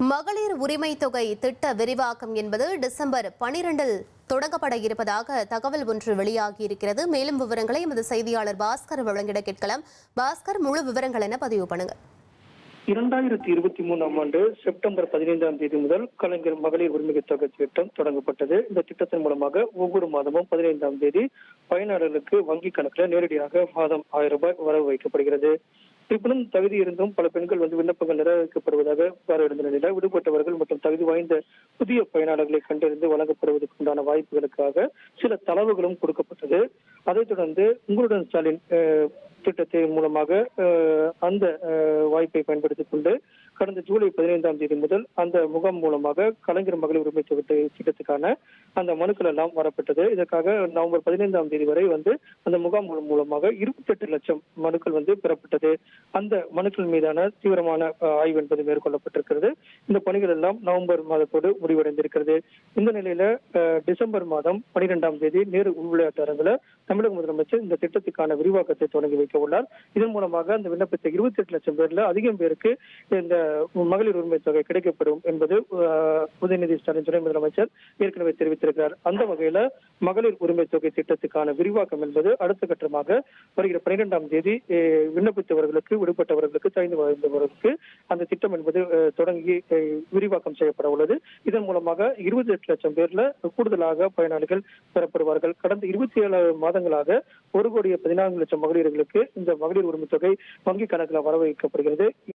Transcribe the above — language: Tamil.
மகளிர் உரிமை தொகை திட்ட விரிவாக்கம் என்பது டிசம்பர் 12இல் தொடங்கப்பட இருப்பதாக தகவல் ஒன்று வெளியாகியிருக்கிறது. மேலும் விவரங்களை எமது செய்தியாளர் பாஸ்கர் வழங்கிட கேட்கலாம். பாஸ்கர், முழு விவரங்கள் என பதிவு பண்ணுங்க. 2023ஆம் ஆண்டு செப்டம்பர் 15ஆம் தேதி முதல் கலைஞர் மகளிர் உரிமை தொகை திட்டம் தொடங்கப்பட்டது. இந்த திட்டத்தின் மூலமாக ஒவ்வொரு மாதமும் 15ஆம் தேதி பயனாளர்களுக்கு வங்கி கணக்கில் நேரடியாக மாதம் 1000 ரூபாய் வரவு வைக்கப்படுகிறது. இருப்பினும் தகுதி இருந்தும் பல பெண்கள் விண்ணப்பங்கள் நிராகரிக்கப்படுவதாக பார்வையிட நிலையில் விடுபட்டவர்கள் மற்றும் தகுதி வாய்ந்த புதிய பயனாளர்களை கண்டறிந்து வழங்கப்படுவதற்கு உண்டான வாய்ப்புகளுக்காக சில தளவுகளும் கொடுக்கப்பட்டது. அதைத் தொடர்ந்து உங்களுடன் ஸ்டாலின் திட்டத்தின் மூலமாக அந்த வாய்ப்பை பயன்படுத்திக் கொண்டு கடந்த ஜூலை 15ஆம் தேதி முதல் அந்த முகாம் மூலமாக கலைஞர் மகளிர் உரிமை தொகை திட்டத்துக்கான அந்த மனுக்கள் எல்லாம் வரப்பட்டது. இதற்காக நவம்பர் 15ஆம் தேதி வரை அந்த முகாம் மூலமாக 28 லட்சம் மனுக்கள் பெறப்பட்டது. அந்த மனுக்கள் மீதான தீவிரமான ஆய்வு என்பது மேற்கொள்ளப்பட்டிருக்கிறது. இந்த பணிகள் எல்லாம் நவம்பர் மாதத்தோடு முடிவடைந்திருக்கிறது. இந்த நிலையில டிசம்பர் மாதம் 12ஆம் தேதி நேரு உள்விளையாட்டு அரங்கில் தமிழக முதலமைச்சர் இந்த திட்டத்துக்கான விரிவாக்கத்தை தொடங்கி வைக்க உள்ளார். இதன் மூலமாக அந்த விண்ணப்பித்த 28 லட்சம் பேர்ல அதிகம் பேருக்கு இந்த மகளிர் உரிமை தொகை கிடைக்கப்படும் என்பது உதயநிதி ஸ்டாலின் துணை முதலமைச்சர் ஏற்கனவே தெரிவித்திருக்கிறார். அந்த வகையில மகளிர் உரிமை தொகை திட்டத்துக்கான விரிவாக்கம் என்பது அடுத்த கட்டமாக வருகிற 12ஆம் தேதி விண்ணப்பித்தவர்களுக்கு, விடுபட்டவர்களுக்கு, தகுதி வாய்ந்தவர்களுக்கு அந்த திட்டம் என்பது தொடங்கி விரிவாக்கம் செய்யப்பட உள்ளது. இதன் மூலமாக 28 லட்சம் பேர்ல கூடுதலாக பயனாளிகள் பெறப்படுவார்கள். கடந்த 27 மாதங்களாக 1,14 லட்சம் மகளிர்களுக்கு இந்த மகளிர் உரிமை தொகை வங்கி கணக்கில் வரவு வைக்கப்படுகிறது.